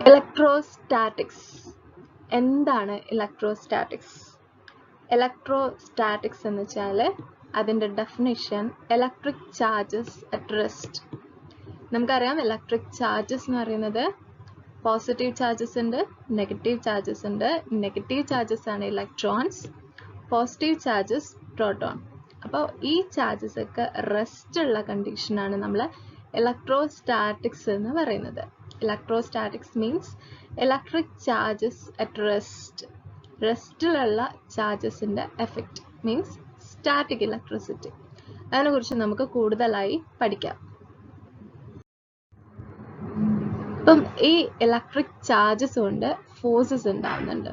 Electrostatics. എന്താണ് electrostatics? Electrostatics എന്ന് വെച്ചാൽ അതിൻ്റെ definition electric charges at rest. നമുക്കറിയാം ഇലക്ട്രിക് ചാർജസ് എന്ന് പറയുന്നത് പോസിറ്റീവ് ചാർജസ് ഉണ്ട്, നെഗറ്റീവ് ചാർജസ് ഉണ്ട്. നെഗറ്റീവ് ചാർജസ് ആണ് ഇലക്ട്രോൺസ്, പോസിറ്റീവ് ചാർജസ് പ്രോട്ടോൺ. അപ്പോൾ ഈ ചാർജസ് ഒക്കെ റെസ്റ്റ് ഉള്ള കണ്ടീഷനാണ് നമ്മൾ ഇലക്ട്രോസ്റ്റാറ്റിക്സ് എന്ന് പറയുന്നത്. Electrostatics means electric charges at rest. റെസ്റ്റിലുള്ള ചാർജസിൻ്റെ എഫക്റ്റ് മീൻസ് സ്റ്റാറ്റിക് ഇലക്ട്രിസിറ്റി. അതിനെക്കുറിച്ച് നമുക്ക് കൂടുതലായി പഠിക്കാം. ഇപ്പം ഈ ഇലക്ട്രിക് ചാർജസ് കൊണ്ട് ഫോഴ്സസ് ഉണ്ടാവുന്നുണ്ട്.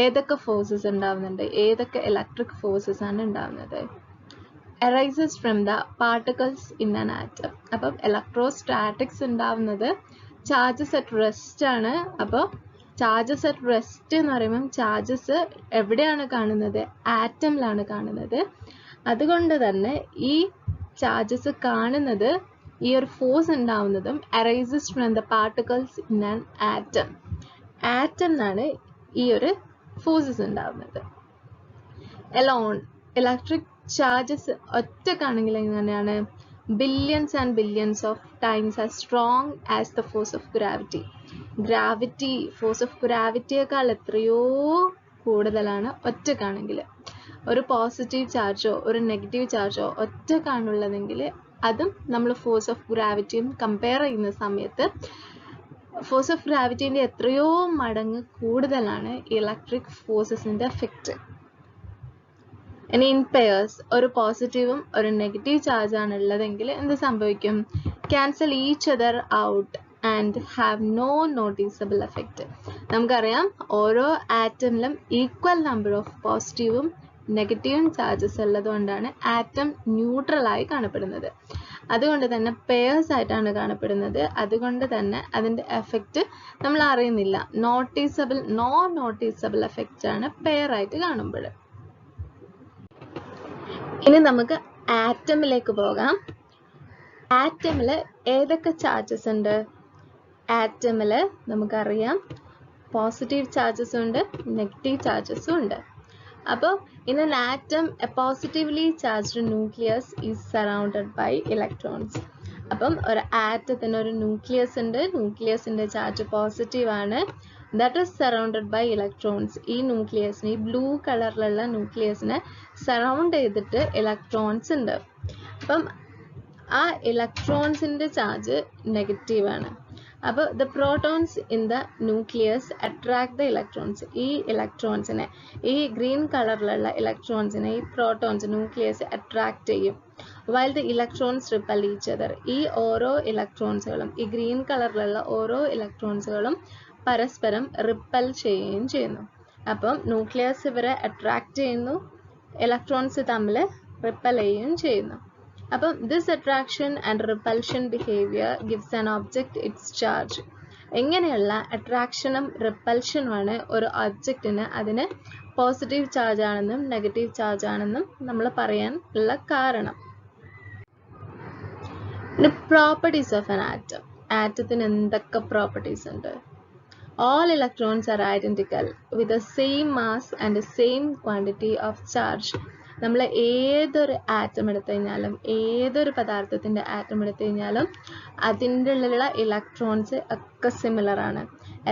ഏതൊക്കെ ഫോഴ്സസ് ഉണ്ടാവുന്നുണ്ട്? ഏതൊക്കെ ഇലക്ട്രിക് ഫോഴ്സസ് ആണ് ഉണ്ടാവുന്നത്? arises from the particles in an atom. അപ്പം ഇലക്ട്രോസ്റ്റാറ്റിക്സ് ഉണ്ടാവുന്നത് ചാർജസ് അറ്റ് റെസ്റ്റ് ആണ്. അപ്പോൾ ചാർജസ് അറ്റ് റെസ്റ്റ് എന്ന് പറയുമ്പം ചാർജസ് എവിടെയാണ് കാണുന്നത്? ആറ്റമിലാണ് കാണുന്നത്. അതുകൊണ്ട് തന്നെ ഈ ചാർജസ് കാണുന്നത്, ഈ ഒരു ഫോഴ്സ് ഉണ്ടാവുന്നതും arises from the particles in an atom. Atom എന്നാണ് ഈ ഒരു ഫോഴ്സസ് ഉണ്ടാവുന്നത്. alone ഇലക്ട്രിക് ചാർജസ് ഒറ്റക്കാണെങ്കിൽ എങ്ങനെയാണ്? Billions and billions of times as strong as the force of gravity. Gravity, force of ഗ്രാവിറ്റിയേക്കാൾ എത്രയോ കൂടുതലാണ് ഒറ്റക്കാണെങ്കിൽ. ഒരു പോസിറ്റീവ് ചാർജോ ഒരു നെഗറ്റീവ് ചാർജോ ഒറ്റക്കാണുള്ളതെങ്കിൽ അതും നമ്മൾ ഫോഴ്സ് ഓഫ് ഗ്രാവിറ്റിയും കമ്പയർ ചെയ്യുന്ന സമയത്ത് ഫോഴ്സ് ഓഫ് ഗ്രാവിറ്റീൻ്റെ എത്രയോ മടങ്ങ് കൂടുതലാണ് ഇലക്ട്രിക് ഫോഴ്സസിൻ്റെ എഫക്റ്റ്. ഇനി ഇൻ പെയർസ് ഒരു പോസിറ്റീവും ഒരു നെഗറ്റീവ് ചാർജ് ആണ് ഉള്ളതെങ്കിൽ എന്ത് സംഭവിക്കും? Cancel each other out and have no noticeable effect. നമുക്കറിയാം ഓരോ ആറ്റമിലും ഈക്വൽ നമ്പർ ഓഫ് പോസിറ്റീവും നെഗറ്റീവും ചാർജസ് ഉള്ളതുകൊണ്ടാണ് ആറ്റം ന്യൂട്രലായി കാണപ്പെടുന്നത്. അതുകൊണ്ട് തന്നെ പെയർസ് ആയിട്ടാണ് കാണപ്പെടുന്നത്. അതുകൊണ്ട് തന്നെ അതിൻ്റെ എഫക്റ്റ് നമ്മൾ അറിയുന്നില്ല. നോ നോട്ടീസബിൾ എഫക്റ്റ് ആണ് പെയർ ആയിട്ട് കാണുമ്പോൾ. ഇനി നമുക്ക് ആറ്റമിലേക്ക് പോകാം. ആറ്റമിൽ ഏതൊക്കെ ചാർജസ് ഉണ്ട്? ആറ്റമിൽ നമുക്കറിയാം പോസിറ്റീവ് ചാർജസും ഉണ്ട്, നെഗറ്റീവ് ചാർജസും ഉണ്ട്. അപ്പോൾ in an atom a positively charged nucleus is surrounded by electrons. അപ്പം ഒരു ആറ്റത്തിന് ഒരു ന്യൂക്ലിയസ് ഉണ്ട്. ന്യൂക്ലിയസിൻ്റെ ചാർജ് പോസിറ്റീവ് ആണ്. That is surrounded by electrons. ഈ ന്യൂക്ലിയസിന്, ഈ ബ്ലൂ കളറിലുള്ള ന്യൂക്ലിയസിനെ സറൗണ്ട് ചെയ്തിട്ട് ഇലക്ട്രോൺസ് ഉണ്ട്. അപ്പം ആ ഇലക്ട്രോൺസിൻ്റെ ചാർജ് നെഗറ്റീവ് ആണ്. അപ്പോൾ the protons in the nucleus attract the electrons. ഈ ഇലക്ട്രോൺസിനെ, ഈ ഗ്രീൻ കളറിലുള്ള ഇലക്ട്രോൺസിനെ ഈ പ്രോട്ടോൺസ് ന്യൂക്ലിയസ് അട്രാക്ട് ചെയ്യും. while the electrons repel each other. ഈ ഓരോ ഇലക്ട്രോൺസുകളും, ഈ ഗ്രീൻ കളറിലുള്ള ഓരോ ഇലക്ട്രോൺസുകളും പരസ്പരം റിപ്പൽ ചെയ്യുകയും ചെയ്യുന്നു. അപ്പം ന്യൂക്ലിയസ് ഇവരെ അട്രാക്ട് ചെയ്യുന്നു, ഇലക്ട്രോൺസ് തമ്മിൽ റിപ്പൽ ചെയ്യുകയും ചെയ്യുന്നു. അപ്പം this attraction and repulsion behaviour gives an object it's charge. എങ്ങനെയുള്ള അട്രാക്ഷനും റിപ്പൽഷനുമാണ് ഒരു ഒബ്ജക്റ്റിന് അതിന് പോസിറ്റീവ് ചാർജ് ആണെന്നും നെഗറ്റീവ് ചാർജ് ആണെന്നും നമ്മൾ പറയാൻ ഉള്ള കാരണം. The properties of an atom. ആറ്റത്തിന് എന്തൊക്കെ പ്രോപ്പർട്ടീസ് ഉണ്ട്? All electrons are identical with the same mass and the same quantity of charge. നമ്മൾ ഏതൊരു ആറ്റം എടുത്തു കഴിഞ്ഞാലും, ഏതൊരു പദാർത്ഥത്തിൻ്റെ ആറ്റം എടുത്തു കഴിഞ്ഞാലും അതിൻ്റെ ഉള്ളിലുള്ള ഇലക്ട്രോൺസ് ഒക്കെ സിമിലർ ആണ്.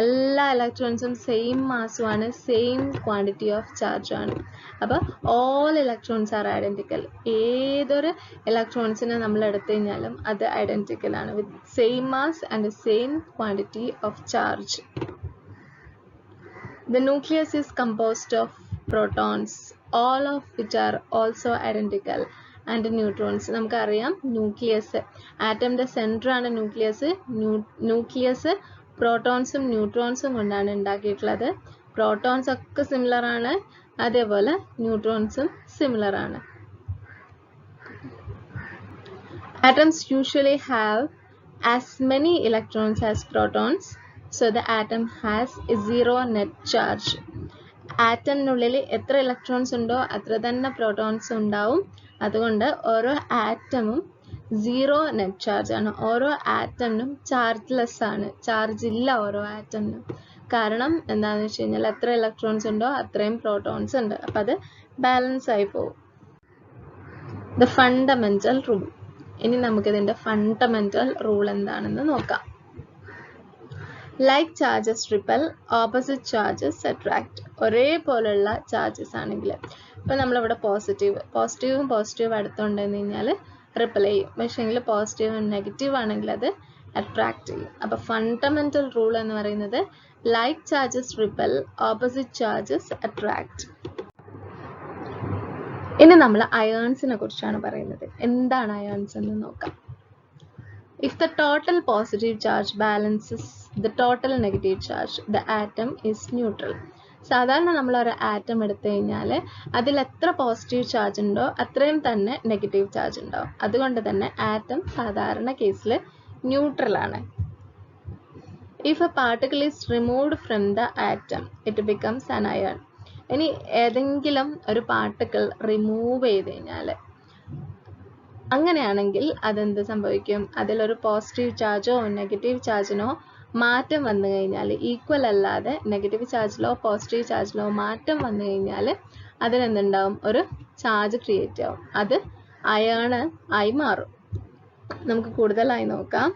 എല്ലാ ഇലക്ട്രോൺസും സെയിം മാസുമാണ്, സെയിം ക്വാണ്ടിറ്റി ഓഫ് ചാർജ് ആണ്. അപ്പോൾ ഓൾ ഇലക്ട്രോൺസ് ആർ ഐഡൻറ്റിക്കൽ. ഏതൊരു ഇലക്ട്രോൺസിനെ നമ്മൾ എടുത്തു കഴിഞ്ഞാലും അത് ഐഡൻറ്റിക്കൽ ആണ്, with same mass and same quantity of charge. The nucleus is composed of protons, all of which are also identical, and neutrons. നമുക്കറിയാം nucleus, ആറ്റമിൻ്റെ centre ആണ് ന്യൂക്ലിയസ്. ന്യൂക്ലിയസ് പ്രോട്ടോൺസും ന്യൂട്രോൺസും കൊണ്ടാണ് ഉണ്ടാക്കിയിട്ടുള്ളത്. പ്രോട്ടോൺസ് ഒക്കെ സിമിലർ ആണ്, അതേപോലെ ന്യൂട്രോൺസും സിമിലർ ആണ്. Atoms usually have as many electrons as protons, so the atom has a zero net charge. ആറ്റമിനുള്ളിൽ എത്ര electrons ഉണ്ടോ അത്ര തന്നെ പ്രോട്ടോൺസ് ഉണ്ടാവും. അതുകൊണ്ട് ഓരോ ആറ്റമും സീറോ നെറ്റ് ചാർജ് ആണ്. ഓരോ ആറ്റമിനും ചാർജ്ലെസ് ആണ്, ചാർജ് ഇല്ല ഓരോ ആറ്റമിനും. കാരണം എന്താണെന്ന് വെച്ച് കഴിഞ്ഞാൽ എത്ര ഇലക്ട്രോൺസ് ഉണ്ടോ അത്രയും പ്രോട്ടോൺസ് ഉണ്ട്. അപ്പം അത് ബാലൻസ് ആയി പോകും. The fundamental rule. ഇനി നമുക്കിതിന്റെ ഫണ്ടമെന്റൽ റൂൾ എന്താണെന്ന് നോക്കാം. Like charges repel, opposite charges attract. ഒരേപോലുള്ള ചാർജസ് ആണെങ്കിൽ, ഇപ്പം നമ്മളിവിടെ പോസിറ്റീവ് അടുത്തുണ്ടെന്ന് കഴിഞ്ഞാൽ റിപ്പൽ ചെയ്യും. പക്ഷേങ്കിൽ പോസിറ്റീവ് നെഗറ്റീവ് ആണെങ്കിൽ അത് അട്രാക്ട് ചെയ്യും. അപ്പം ഫണ്ടമെന്റൽ റൂൾ എന്ന് പറയുന്നത് like charges repel, opposite charges attract. ഇനി നമ്മൾ അയോൺസിനെ കുറിച്ചാണ് പറയുന്നത്. എന്താണ് അയോൺസ് എന്ന് നോക്കാം. If the total positive charge balances the total negative charge, the atom is neutral. സാധാരണ നമ്മൾ ഒരു ആറ്റം എടുത്തു കഴിഞ്ഞാൽ അതിൽ എത്ര പോസിറ്റീവ് ചാർജ് ഉണ്ടോ അത്രയും തന്നെ നെഗറ്റീവ് ചാർജ് ഉണ്ടാവും. അതുകൊണ്ട് തന്നെ ആറ്റം സാധാരണ കേസിൽ ന്യൂട്രൽ ആണ്. If a particle is removed from the atom, it becomes an ion. ഇനി ഏതെങ്കിലും ഒരു പാർട്ടിക്കിൾ റിമൂവ് ചെയ്ത് കഴിഞ്ഞാൽ, അങ്ങനെയാണെങ്കിൽ അതെന്ത് സംഭവിക്കും? അതിലൊരു പോസിറ്റീവ് ചാർജോ നെഗറ്റീവ് ചാർജിനോ മാറ്റം വന്നു കഴിഞ്ഞാൽ, ഈക്വൽ അല്ലാതെ നെഗറ്റീവ് ചാർജിലോ പോസിറ്റീവ് ചാർജിലോ മാറ്റം വന്നു കഴിഞ്ഞാൽ അതിനെന്തുണ്ടാവും? ഒരു ചാർജ് ക്രിയേറ്റ് ആവും. അത് അയൺ ആയി മാറും. നമുക്ക് കൂടുതലായി നോക്കാം.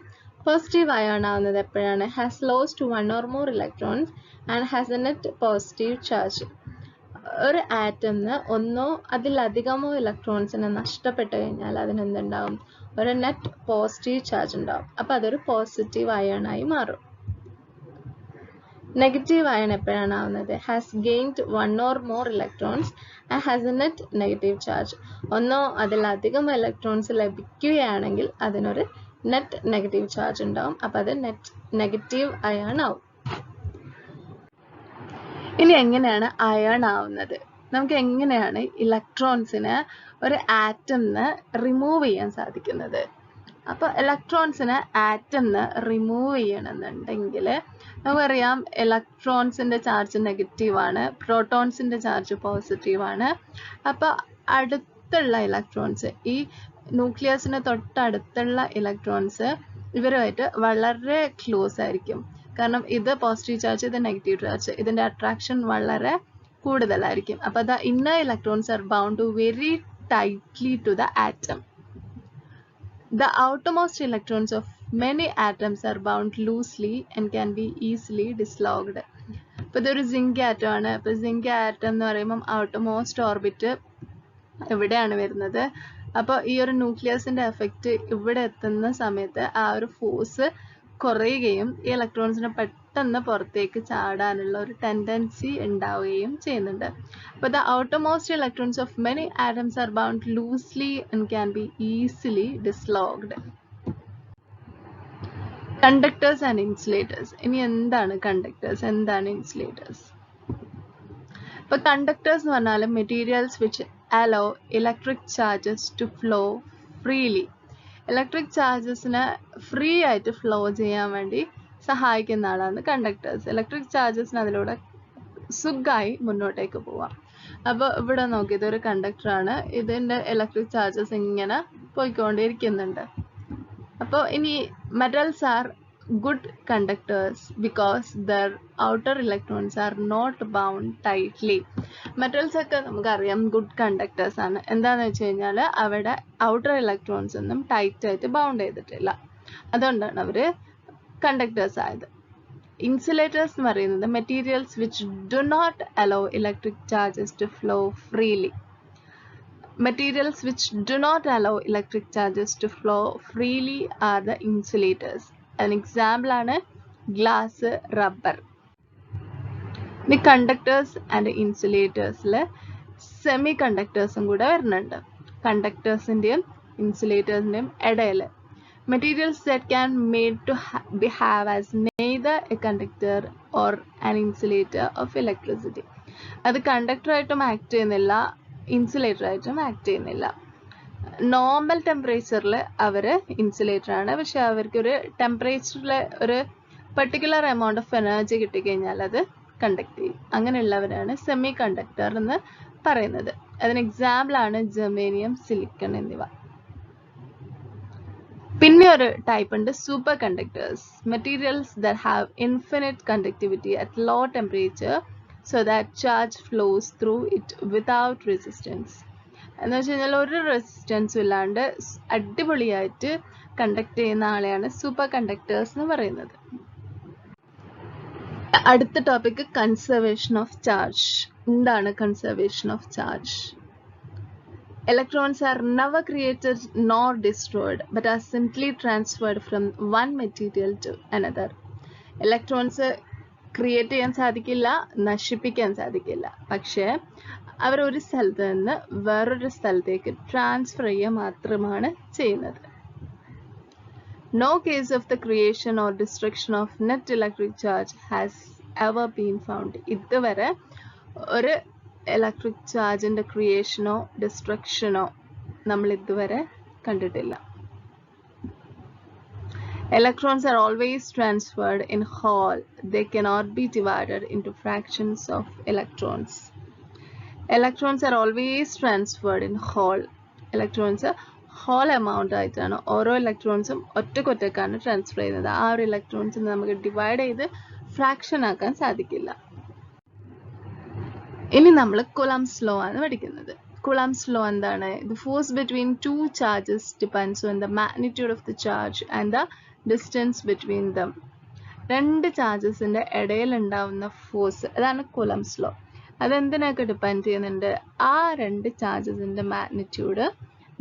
പോസിറ്റീവ് അയൺ ആവുന്നത് എപ്പോഴാണ്? Has lost 1 or more electrons and has A net positive charge. ഒരു ആറ്റമിന് ഒന്നോ അതിലധികമോ ഇലക്ട്രോൺസിനെ നഷ്ടപ്പെട്ടു കഴിഞ്ഞാൽ അതിനെന്തുണ്ടാവും? ഒരു നെറ്റ് പോസിറ്റീവ് ചാർജ് ഉണ്ടാവും. അപ്പം അതൊരു പോസിറ്റീവ് അയൺ ആയി മാറും. നെഗറ്റീവ് അയൺ എപ്പോഴാണ് ആവുന്നത്? Has gained 1 or more electrons and has A net negative charge. ഒന്നോ അതിലധികം ഇലക്ട്രോൺസ് ലഭിക്കുകയാണെങ്കിൽ അതിനൊരു നെറ്റ് നെഗറ്റീവ് ചാർജ് ഉണ്ടാവും. അപ്പം അത് നെഗറ്റീവ് അയൺ ആവും. ഇനി എങ്ങനെയാണ് അയൺ ആവുന്നത്? നമുക്ക് എങ്ങനെയാണ് ഇലക്ട്രോൺസിനെ ഒരു ആറ്റമിന് റിമൂവ് ചെയ്യാൻ സാധിക്കുന്നത്? അപ്പോൾ ഇലക്ട്രോൺസിനെ ആറ്റമിന് റിമൂവ് ചെയ്യണമെന്നുണ്ടെങ്കിൽ നമുക്കറിയാം ഇലക്ട്രോൺസിൻ്റെ ചാർജ് നെഗറ്റീവാണ്, പ്രോട്ടോൺസിൻ്റെ ചാർജ് പോസിറ്റീവാണ്. അപ്പോൾ അടുത്തുള്ള ഇലക്ട്രോൺസ്, ഈ ന്യൂക്ലിയസിന് തൊട്ടടുത്തുള്ള ഇലക്ട്രോൺസ് ഇവരുമായിട്ട് വളരെ ക്ലോസ് ആയിരിക്കും. കാരണം ഇത് പോസിറ്റീവ് ചാർജ്, ഇത് നെഗറ്റീവ് ചാർജ്, ഇതിൻ്റെ അട്രാക്ഷൻ വളരെ കൂടുതലായിരിക്കും. അപ്പോൾ the inner electrons are bound to very tightly to the atom. The outermost electrons of many atoms are bound loosely and can be easily dislodged. ഇപ്പോൾ ഇതൊരു സിങ്ക് ആറ്റം ആണ്. ഇപ്പോൾ zinc atom എന്ന് പറയുമ്പം ഔട്ടർമോസ്റ്റ് ഓർബിറ്റ് എവിടെയാണ് വരുന്നത്? അപ്പോൾ ഈ ഒരു ന്യൂക്ലിയസിൻ്റെ എഫക്റ്റ് ഇവിടെ എത്തുന്ന സമയത്ത് ആ ഒരു ഫോഴ്സ് കുറയുകയും ഈ ഇലക്ട്രോൺസിനെ പെട്ടെന്ന് പുറത്തേക്ക് ചാടാനുള്ള ഒരു ടെൻഡൻസി ഉണ്ടാവുകയും ചെയ്യുന്നുണ്ട്. അപ്പോൾ the outermost electrons of many atoms are bound loosely and can be easily dislodged. Conductors and insulators. ഇനി എന്താണ് കണ്ടക്ടേഴ്സ്, എന്താണ് ഇൻസുലേറ്റേഴ്സ്? ഇപ്പോൾ കണ്ടക്ടേഴ്സ് എന്ന് പറഞ്ഞാൽ materials which allow electric charges to flow freely. Electric ചാർജസിന് ഫ്രീ ആയിട്ട് ഫ്ലോ ചെയ്യാൻ വേണ്ടി സഹായിക്കുന്ന ആളാണ് കണ്ടക്ടേഴ്സ്. ഇലക്ട്രിക് ചാർജസിന് അതിലൂടെ സുഖമായി മുന്നോട്ടേക്ക് പോവാം. അപ്പോൾ ഇവിടെ നോക്കി, ഇതൊരു കണ്ടക്ടറാണ്, ഇതിൻ്റെ ഇലക്ട്രിക് ചാർജസ് ഇങ്ങനെ പോയിക്കൊണ്ടിരിക്കുന്നുണ്ട്. അപ്പോൾ ഇനി metals are good conductors because their outer electrons are not bound tightly. Metals ഒക്കെ നമുക്കറിയാം ഗുഡ് കണ്ടക്ടേഴ്സ് ആണ്. എന്താണെന്ന് വെച്ച് കഴിഞ്ഞാൽ അവിടെ ഔട്ടർ ഇലക്ട്രോൺസ് ഒന്നും ടൈറ്റ് ആയിട്ട് ബൗണ്ട് ചെയ്തിട്ടില്ല. അതുകൊണ്ടാണ് അവർ കണ്ടക്ടേഴ്സ് ആയത്. ഇൻസുലേറ്റേഴ്സ് എന്ന് പറയുന്നത് materials which do not allow electric charges to flow freely. Materials which do not allow electric charges to flow freely are the insulators. An example ആണ് glass, rubber. ഈ conductors and ഇൻസുലേറ്റേഴ്സിൽ semi കണ്ടക്ടേഴ്സും കൂടെ വരുന്നുണ്ട്. കണ്ടക്ടേഴ്സിൻ്റെയും ഇൻസുലേറ്റേഴ്സിൻ്റെയും ഇടയിൽ materials that can made to behave as neither a conductor or an insulator of electricity. അത് കണ്ടക്ടറായിട്ടും act ചെയ്യുന്നില്ല, ഇൻസുലേറ്ററായിട്ടും act ചെയ്യുന്നില്ല. Normal ടെമ്പറേച്ചറിൽ അവർ ഇൻസുലേറ്ററാണ്, പക്ഷെ അവർക്കൊരു ടെമ്പറേച്ചറിൽ ഒരു പെർട്ടിക്കുലർ എമൗണ്ട് ഓഫ് എനർജി കിട്ടിക്കഴിഞ്ഞാൽ അത് കണ്ടക്ട് ചെയ്യും. അങ്ങനെയുള്ളവരാണ് സെമി കണ്ടക്ടർ എന്ന് പറയുന്നത്. അതിന് എക്സാമ്പിളാണ് ജെർമേനിയം, സിലിക്കൺ എന്നിവ. പിന്നെ ഒരു ടൈപ്പ് ഉണ്ട് superconductors, materials that have infinite conductivity at low temperature so that charge flows through it without resistance. എന്ന് വെച്ച് കഴിഞ്ഞാൽ ഒരു റെസിസ്റ്റൻസും ഇല്ലാണ്ട് അടിപൊളിയായിട്ട് കണ്ടക്ട് ചെയ്യുന്ന ആളെയാണ് സൂപ്പർ കണ്ടക്ടേഴ്സ് എന്ന് പറയുന്നത്. അടുത്ത ടോപ്പിക് കൺസർവേഷൻ ഓഫ് ചാർജ്. എന്താണ് conservation of charge? Electrons are never created nor destroyed, but are simply transferred from one material to another. Electrons create ചെയ്യാൻ സാധിക്കില്ല, നശിപ്പിക്കാൻ സാധിക്കില്ല. പക്ഷേ അവർ ഒരു സ്ഥലത്ത് നിന്ന് വേറൊരു സ്ഥലത്തേക്ക് ട്രാൻസ്ഫർ ചെയ്യുക മാത്രമാണ് ചെയ്യുന്നത്. No case of the creation or destruction of net electric charge has ever been found. ഇതുവരെ ഒരു ഇലക്ട്രിക് ചാർജിന്റെ ക്രിയേഷനോ ഡിസ്ട്രക്ഷനോ നമ്മൾ ഇതുവരെ കണ്ടിട്ടില്ല. Electrons are always transferred in whole. They cannot be divided into fractions of electrons. Electrons are always transferred in whole. Electrons whole amount ആയിട്ടാണ് ഓരോ ഇലക്ട്രോൺസും ഒറ്റക്കൊറ്റക്കാണ് transfer ചെയ്യുന്നത്. ആ ഒരു ഇലക്ട്രോൺസ് നമുക്ക് ഡിവൈഡ് ചെയ്ത് ഫ്രാക്ഷൻ ആക്കാൻ സാധിക്കില്ല. ഇനി നമ്മൾ Coulombs law ആണ് പഠിക്കുന്നത്. Coulombs law എന്താണ്? The force between two charges depends on the magnitude of the charge and the distance between them. രണ്ട് ചാർജസിന്റെ ഇടയിൽ ഉണ്ടാവുന്ന ഫോഴ്സ്, അതാണ് Coulombs law. അതെന്തിനൊക്കെ ഡിപ്പെൻഡ് ചെയ്യുന്നുണ്ട്? ആ രണ്ട് ചാർജസിന്റെ മാഗ്നിറ്റ്യൂഡ്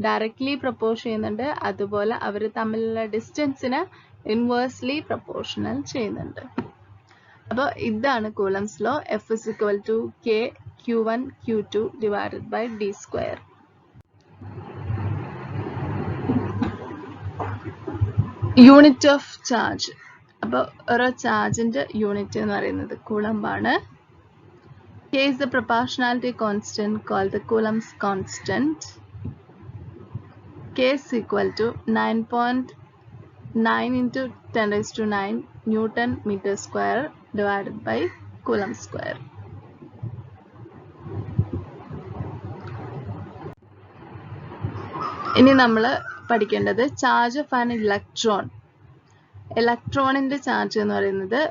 ഡയറക്ട്ലി പ്രപ്പോർഷൻ ചെയ്യുന്നുണ്ട്, അതുപോലെ അവർ തമ്മിലുള്ള ഡിസ്റ്റൻസിന് ഇൻവേഴ്സ്ലി പ്രപ്പോർഷണൽ ചെയ്യുന്നുണ്ട്. അപ്പോൾ ഇതാണ് Coulombs law. F is equal to K Q1 Q2 divided by D square. Unit of charge. അപ്പോൾ ഓരോ ചാർജിന്റെ യൂണിറ്റ് എന്ന് പറയുന്നത് Coulomb ആണ്. K is the proportionality constant called the Coulomb's constant. K is equal to 9.9 into 10 raised to 9 Newton meter square divided by Coulomb square. ഇനി നമ്മൾ പഠിക്കേണ്ടത് charge of an electron. ഇലക്ട്രോണിന്റെ ചാർജ് എന്ന് പറയുന്നത്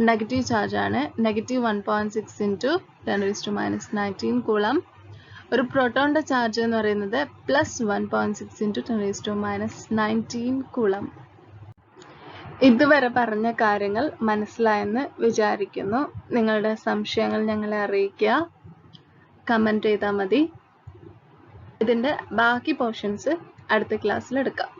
നെഗറ്റീവ് ചാർജ് ആണ്. Negative 1.6 into 10 raised to minus 19 Coulomb. ഒരു പ്രോട്ടോണിന്റെ charge എന്ന് പറയുന്നത് plus 1.6 into 10 raised to minus 19 Coulomb. ഇതുവരെ പറഞ്ഞ കാര്യങ്ങൾ മനസ്സിലായെന്ന് വിചാരിക്കുന്നു. നിങ്ങളുടെ സംശയങ്ങൾ ഞങ്ങളെ അറിയിക്കുക, കമന്റ് ചെയ്താൽ മതി. ഇതിന്റെ ബാക്കി പോർഷൻസ് അടുത്ത ക്ലാസ്സിൽ എടുക്കാം.